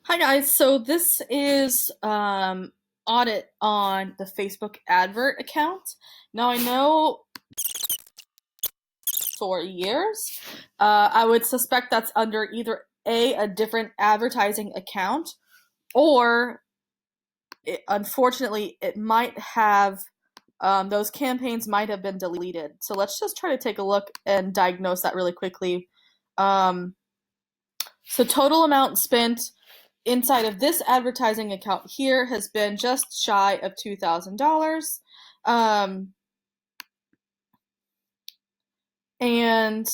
Hi guys, so this is audit on the Facebook advert account. Now I know for years, I would suspect that's under either a different advertising account, or unfortunately it might have those campaigns might have been deleted. So let's just try to take a look and diagnose that really quickly. Um, so total amount spent inside of this advertising account here has been just shy of $2,000. Um, and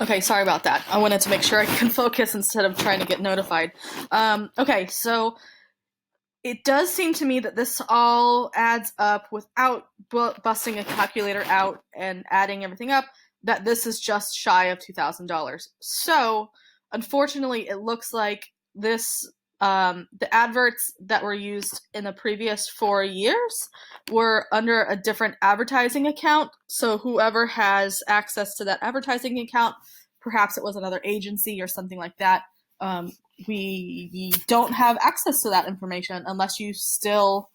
okay, sorry about that. I wanted to make sure I can focus instead of trying to get notified. Okay, so it does seem to me that this all adds up without busting a calculator out and adding everything up, that this is just shy of $2,000. So, unfortunately, it looks like this the adverts that were used in the previous 4 years were under a different advertising account. So, whoever has access to that advertising account, perhaps it was another agency or something like that, um, we don't have access to that information unless you still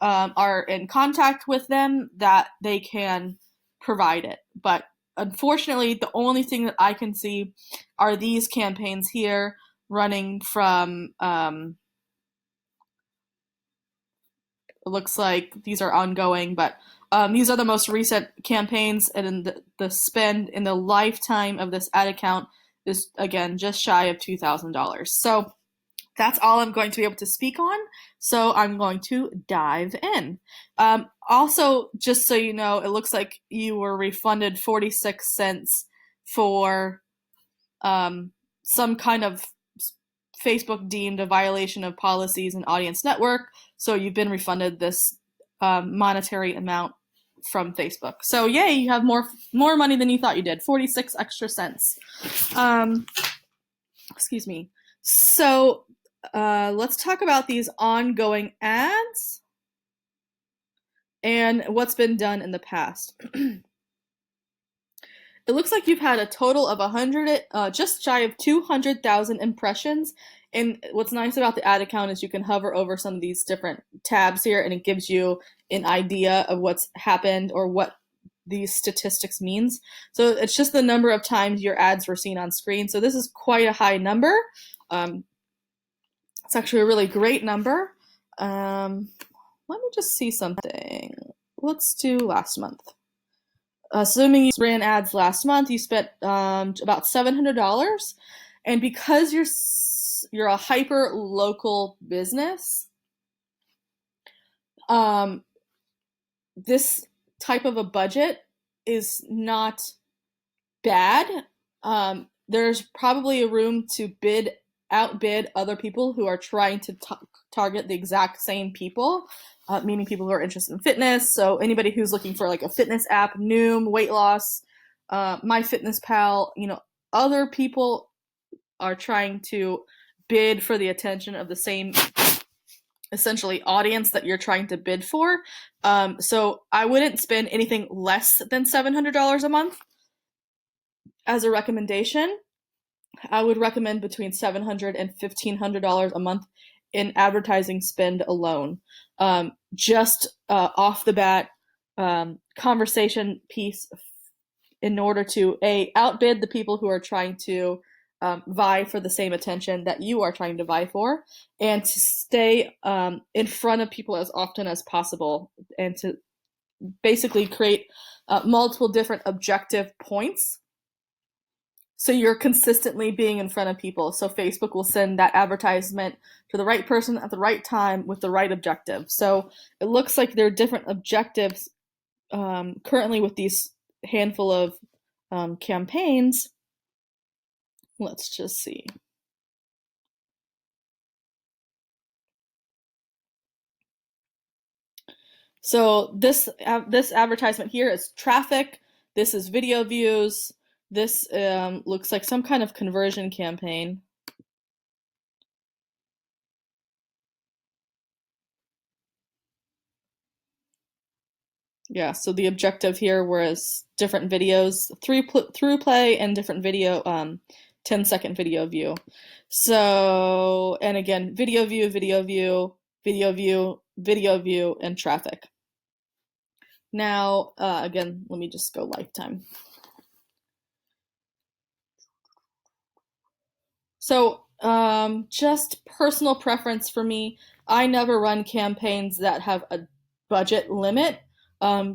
are in contact with them that they can provide it. But unfortunately, the only thing that I can see are these campaigns here running from, it looks like these are ongoing, but these are the most recent campaigns, and the spend in the lifetime of this ad account is, again, just shy of $2,000. So that's all I'm going to be able to speak on. So I'm going to dive in. Also, just so you know, it looks like you were refunded 46 cents for some kind of Facebook deemed a violation of policies and audience network. So you've been refunded this monetary amount from Facebook. So yay, you have more money than you thought you did. 46 extra cents. Um, excuse me. So let's talk about these ongoing ads and what's been done in the past. It looks like you've had a total of 100, just shy of 200,000 impressions. And what's nice about the ad account is you can hover over some of these different tabs here, and it gives you an idea of what's happened or what these statistics means. So it's just the number of times your ads were seen on screen. So this is quite a high number. It's actually a really great number. Let me just see something. Let's do last month. Assuming you ran ads last month, you spent about $700, and because you're a hyper local business, this type of a budget is not bad. There's probably a room to outbid other people who are trying to target the exact same people, meaning people who are interested in fitness. So anybody who's looking for like a fitness app, Noom, weight loss, MyFitnessPal, other people are trying to bid for the attention of the same essentially audience that you're trying to bid for. So I wouldn't spend anything less than $700 a month as a recommendation. I would recommend between $700 and $1,500 a month in advertising spend alone. Just off the bat, conversation piece in order to outbid the people who are trying to vie for the same attention that you are trying to vie for, and to stay in front of people as often as possible, and to basically create multiple different objective points. So you're consistently being in front of people. So Facebook will send that advertisement to the right person at the right time with the right objective. So it looks like there are different objectives currently with these handful of campaigns. Let's just see. So this advertisement here is traffic. This is video views. This looks like some kind of conversion campaign. Yeah, so the objective here was different videos, through play and different video, 10-second video view. So, and again, video view, video view, video view, video view, and traffic. Now, again, let me just go lifetime. So, just personal preference for me, I never run campaigns that have a budget limit,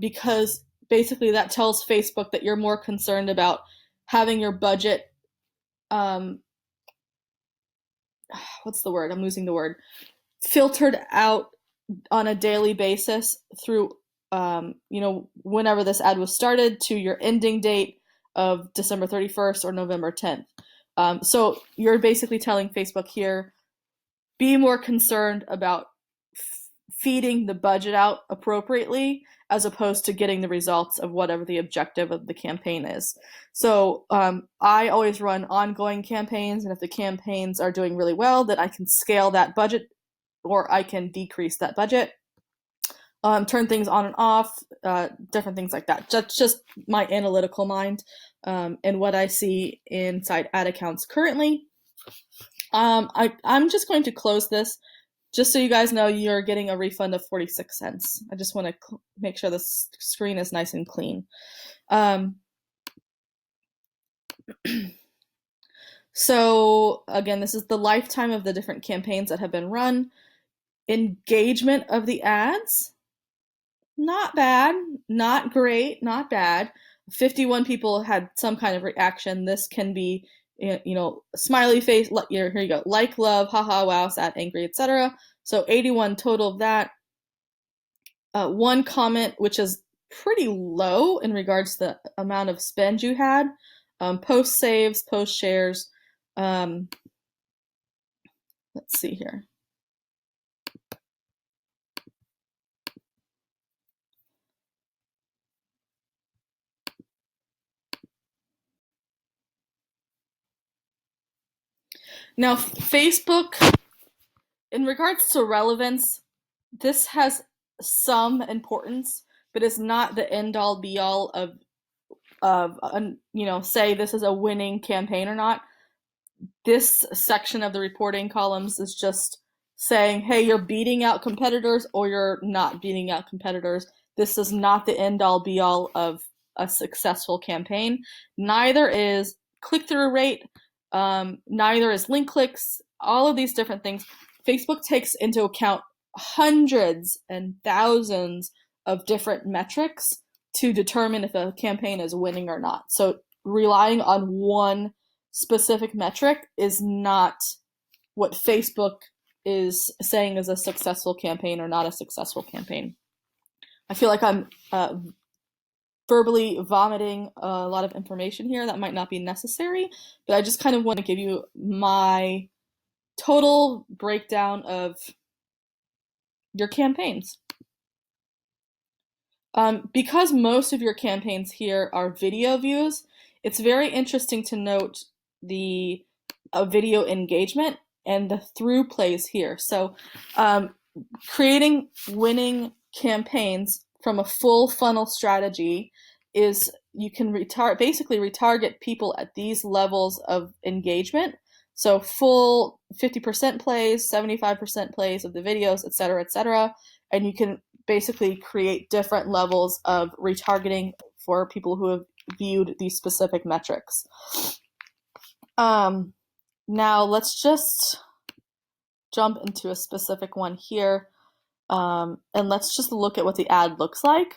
because basically that tells Facebook that you're more concerned about having your budget, um, what's the word? I'm losing the word. Filtered out on a daily basis through, whenever this ad was started to your ending date of December 31st or November 10th. So you're basically telling Facebook here, be more concerned about feeding the budget out appropriately as opposed to getting the results of whatever the objective of the campaign is. So I always run ongoing campaigns, and if the campaigns are doing really well, then I can scale that budget or I can decrease that budget, turn things on and off, different things like that. That's just my analytical mind, and what I see inside ad accounts currently. I'm just going to close this just so you guys know you're getting a refund of 46 cents. I just want to make sure the screen is nice and clean. So again, this is the lifetime of the different campaigns that have been run. Engagement of the ads, not bad, not great, not bad. 51 people had some kind of reaction. This can be, smiley face, here you go, like, love, haha, wow, sad, angry, etc. So 81 total of that. One comment, which is pretty low in regards to the amount of spend you had. Post saves, post shares. Let's see here. Now, Facebook, in regards to relevance, this has some importance, but it's not the end all be all of say this is a winning campaign or not. This section of the reporting columns is just saying, hey, you're beating out competitors or you're not beating out competitors. This is not the end all be all of a successful campaign. Neither is click through rate, neither is link clicks, all of these different things. Facebook takes into account hundreds and thousands of different metrics to determine if a campaign is winning or not. So relying on one specific metric is not what Facebook is saying is a successful campaign or not a successful campaign. I feel like I'm verbally vomiting a lot of information here that might not be necessary, but I just kind of want to give you my total breakdown of your campaigns. Because most of your campaigns here are video views, it's very interesting to note the video engagement and the through plays here. So creating winning campaigns from a full funnel strategy is you can basically retarget people at these levels of engagement. So full 50% plays, 75% plays of the videos, etc., etc., and you can basically create different levels of retargeting for people who have viewed these specific metrics. Now let's just jump into a specific one here, and let's just look at what the ad looks like.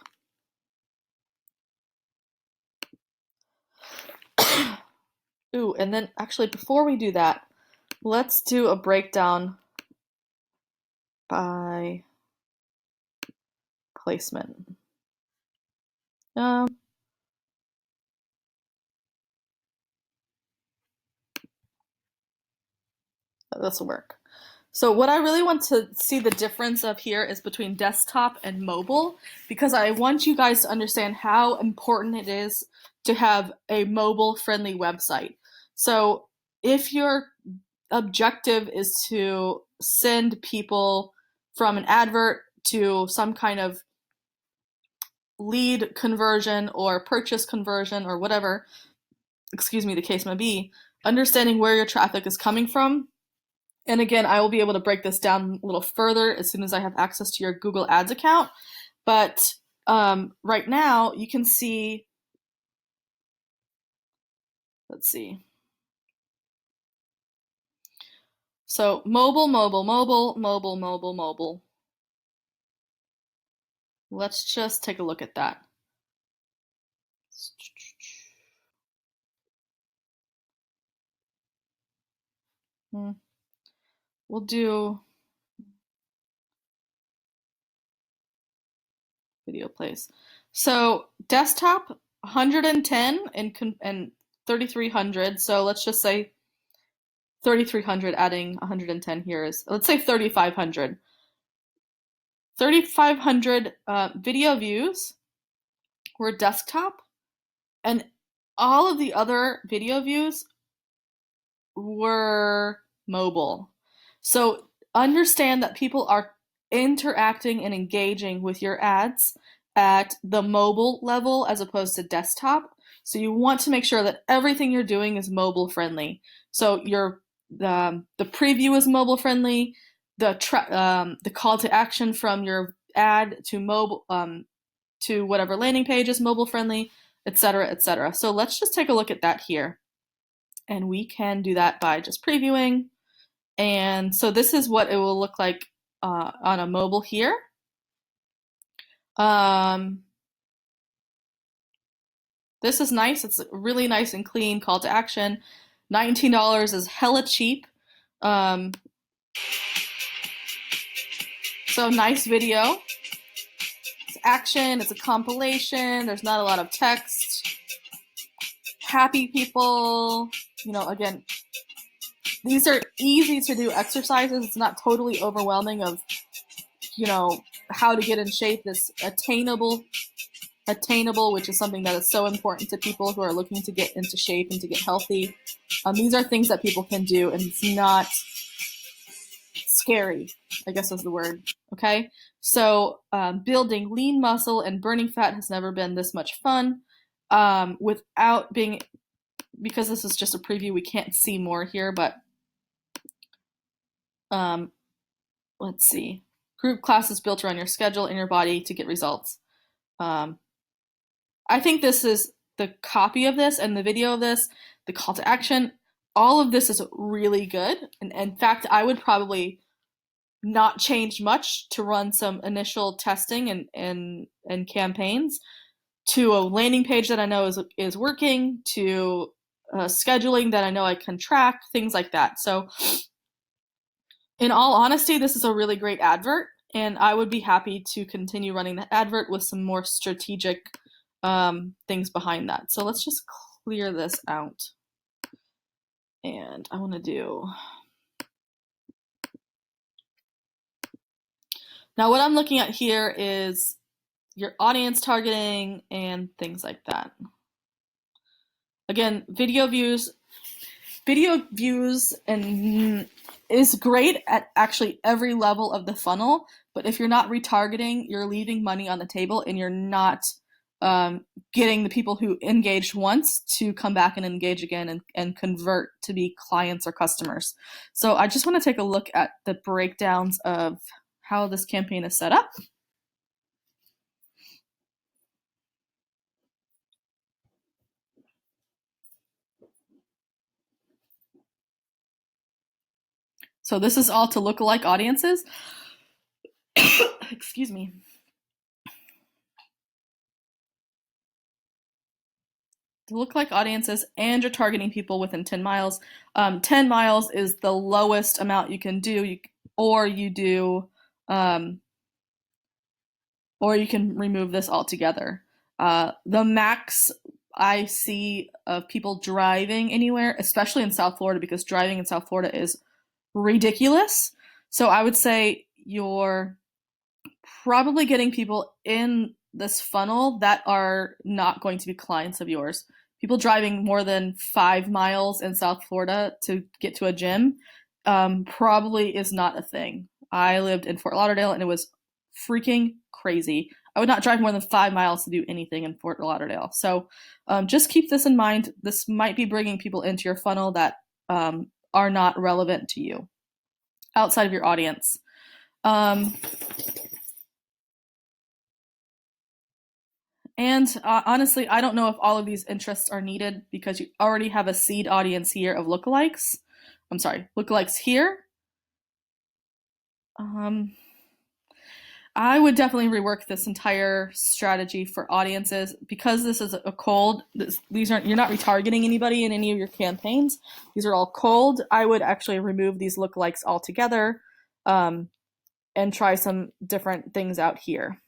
Ooh, and then actually before we do that, let's do a breakdown by placement. This will work. So what I really want to see the difference of here is between desktop and mobile, because I want you guys to understand how important it is to have a mobile-friendly website. So if your objective is to send people from an advert to some kind of lead conversion or purchase conversion or whatever, excuse me, the case may be, understanding where your traffic is coming from. And again, I will be able to break this down a little further as soon as I have access to your Google Ads account. But right now, you can see, let's see. So mobile, mobile, mobile, mobile, mobile, mobile. Let's just take a look at that. We'll do video plays. So desktop 110 and 3300. So let's just say 3300 adding 110 here is, let's say 3500. 3500 video views were desktop, and all of the other video views were mobile. So understand that people are interacting and engaging with your ads at the mobile level as opposed to desktop. So you want to make sure that everything you're doing is mobile friendly. So the preview is mobile friendly. The call to action from your ad to mobile to whatever landing page is mobile friendly, etc., etc. So let's just take a look at that here, and we can do that by just previewing. And so this is what it will look like on a mobile here. This is nice. It's really nice and clean call to action. $19 is hella cheap. So nice video. It's action. It's a compilation. There's not a lot of text. Happy people. You know, again, these are easy to do exercises. It's not totally overwhelming of, you know, how to get in shape. It's attainable, which is something that is so important to people who are looking to get into shape and to get healthy. These are things that people can do, and it's not scary, I guess is the word. Okay, so building lean muscle and burning fat has never been this much fun. Without being, because this is just a preview, we can't see more here, but let's see. Group classes built around your schedule and your body to get results. I think this is the copy of this and the video of this, the call to action. All of this is really good. And in fact, I would probably not change much to run some initial testing and campaigns to a landing page that I know is working, to scheduling that I know I can track, things like that. So in all honesty, this is a really great advert, and I would be happy to continue running that advert with some more strategic things behind that. So let's just clear this out. And I want to do... Now what I'm looking at here is your audience targeting and things like that. Again, video views and is great at actually every level of the funnel, but if you're not retargeting, you're leaving money on the table, and you're not getting the people who engaged once to come back and engage again and convert to be clients or customers. So I just want to take a look at the breakdowns of how this campaign is set up. So this is all to lookalike audiences. Excuse me. To lookalike audiences, and you're targeting people within 10 miles. 10 miles is the lowest amount you can do, or you can remove this altogether. The max I see of people driving anywhere, especially in South Florida, because driving in South Florida is ridiculous. So I would say you're probably getting people in this funnel that are not going to be clients of yours. People driving more than 5 miles in South Florida to get to a gym probably is not a thing. I lived in Fort Lauderdale, and it was freaking crazy. I would not drive more than 5 miles to do anything in Fort Lauderdale. So just keep this in mind. This might be bringing people into your funnel that are not relevant to you outside of your audience. And honestly, I don't know if all of these interests are needed because you already have a seed audience here of lookalikes. I'm sorry, lookalikes here. I would definitely rework this entire strategy for audiences because this is a cold. These aren't, you're not retargeting anybody in any of your campaigns. These are all cold. I would actually remove these lookalikes altogether and try some different things out here.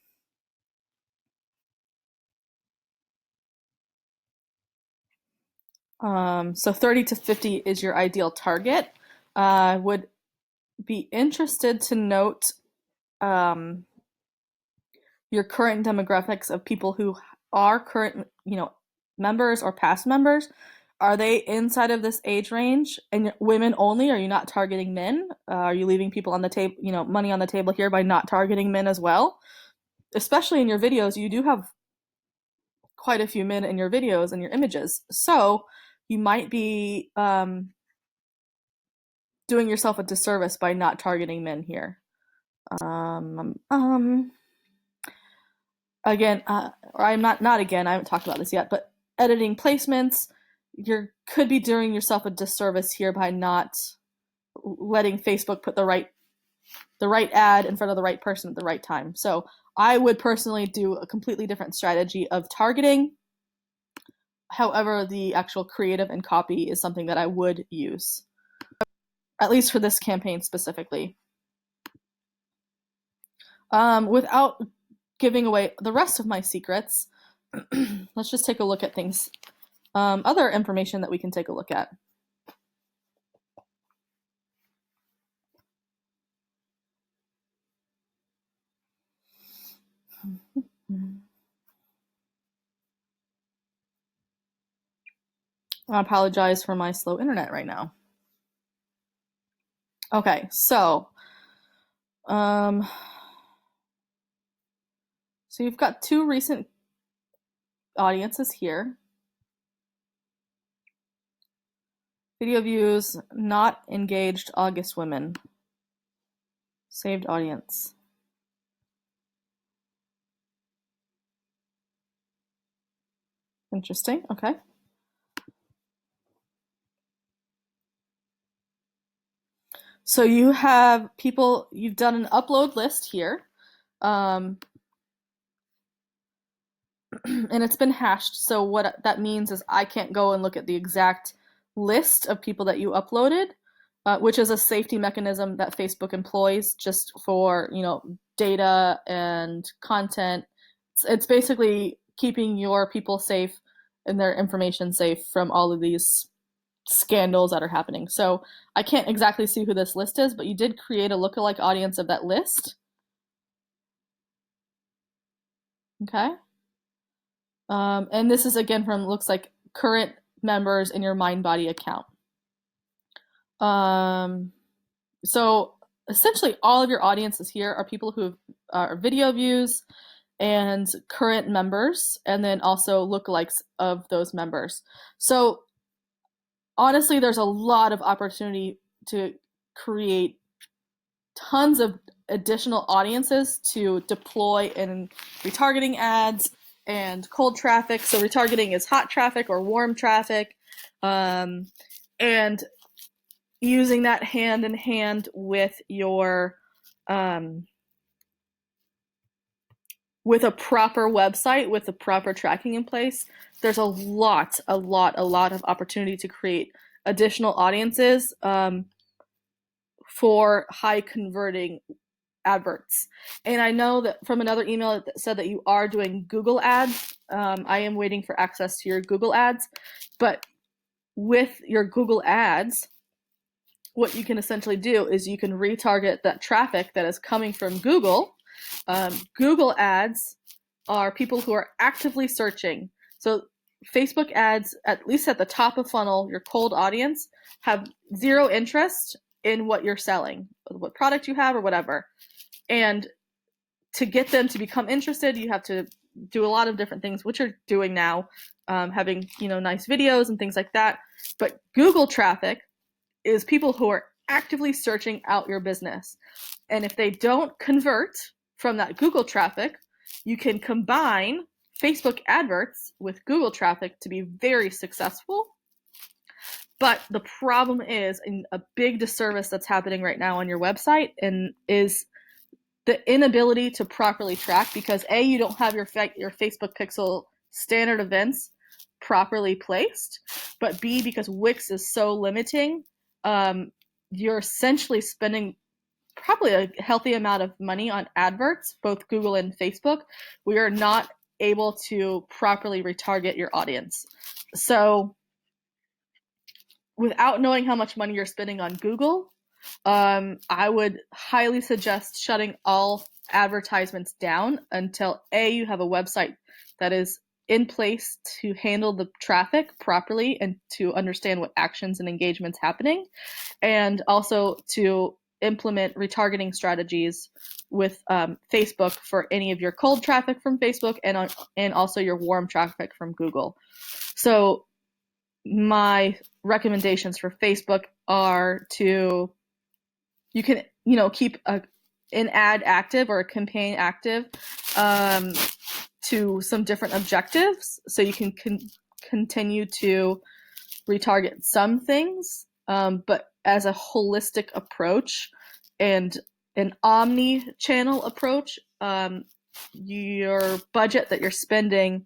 So 30 to 50 is your ideal target. Would be interested to note your current demographics of people who are current, members or past members. Are they inside of this age range? And women only? Are you not targeting men? Are you leaving people on the table, money on the table here by not targeting men as well? Especially in your videos, you do have quite a few men in your videos and your images. So you might be doing yourself a disservice by not targeting men here. Again, or I'm not again, I haven't talked about this yet, but editing placements, you could be doing yourself a disservice here by not letting Facebook put the right ad in front of the right person at the right time. So I would personally do a completely different strategy of targeting. However, the actual creative and copy is something that I would use, at least for this campaign specifically. Without giving away the rest of my secrets, let's just take a look at things. Other information that we can take a look at. I apologize for my slow internet right now. Okay, so you've got two recent audiences here. Video views, not engaged August women. Saved audience. Interesting, okay. So you have people, you've done an upload list here. And it's been hashed. So what that means is I can't go and look at the exact list of people that you uploaded, which is a safety mechanism that Facebook employs just for, data and content. It's basically keeping your people safe and their information safe from all of these scandals that are happening. So I can't exactly see who this list is, but you did create a lookalike audience of that list. Okay. And this is again from, looks like, current members in your Mindbody account. So essentially all of your audiences here are people who are video views and current members, and then also lookalikes of those members. So honestly, there's a lot of opportunity to create tons of additional audiences to deploy in retargeting ads and cold traffic. So retargeting is hot traffic or warm traffic, and using that hand in hand with your with a proper website with the proper tracking in place. There's a lot of opportunity to create additional audiences for high converting adverts. And I know that from another email that said that you are doing Google ads. I am waiting for access to your Google ads, but with your Google ads, what you can essentially do is you can retarget that traffic that is coming from Google. Google ads are people who are actively searching. So Facebook ads, at least at the top of funnel, your cold audience, have zero interest in what you're selling, what product you have or whatever. And to get them to become interested, you have to do a lot of different things, which you're doing now, having, nice videos and things like that. But Google traffic is people who are actively searching out your business. And if they don't convert from that Google traffic, you can combine Facebook adverts with Google traffic to be very successful. But the problem is, and a big disservice that's happening right now on your website, and is the inability to properly track, because A, you don't have your Facebook pixel standard events properly placed, but B, because Wix is so limiting, you're essentially spending probably a healthy amount of money on adverts, both Google and Facebook. We are not able to properly retarget your audience. So without knowing how much money you're spending on Google, I would highly suggest shutting all advertisements down until A, you have a website that is in place to handle the traffic properly and to understand what actions and engagements happening, and also to implement retargeting strategies with Facebook for any of your cold traffic from Facebook, and also your warm traffic from Google. So my recommendations for Facebook are to, you can, keep an ad active or a campaign active to some different objectives, so you can continue to retarget some things, but as a holistic approach and an omni-channel approach, your budget that you're spending,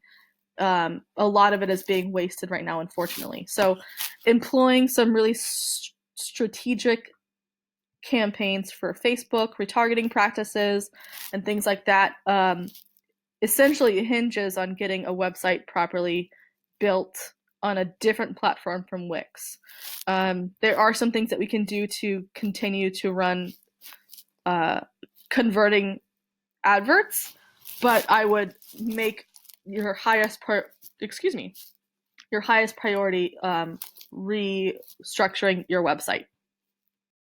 a lot of it is being wasted right now, unfortunately. So employing some really strategic campaigns for Facebook, retargeting practices, and things like that, essentially hinges on getting a website properly built on a different platform from Wix. There are some things that we can do to continue to run converting adverts, but I would make your highest priority restructuring your website.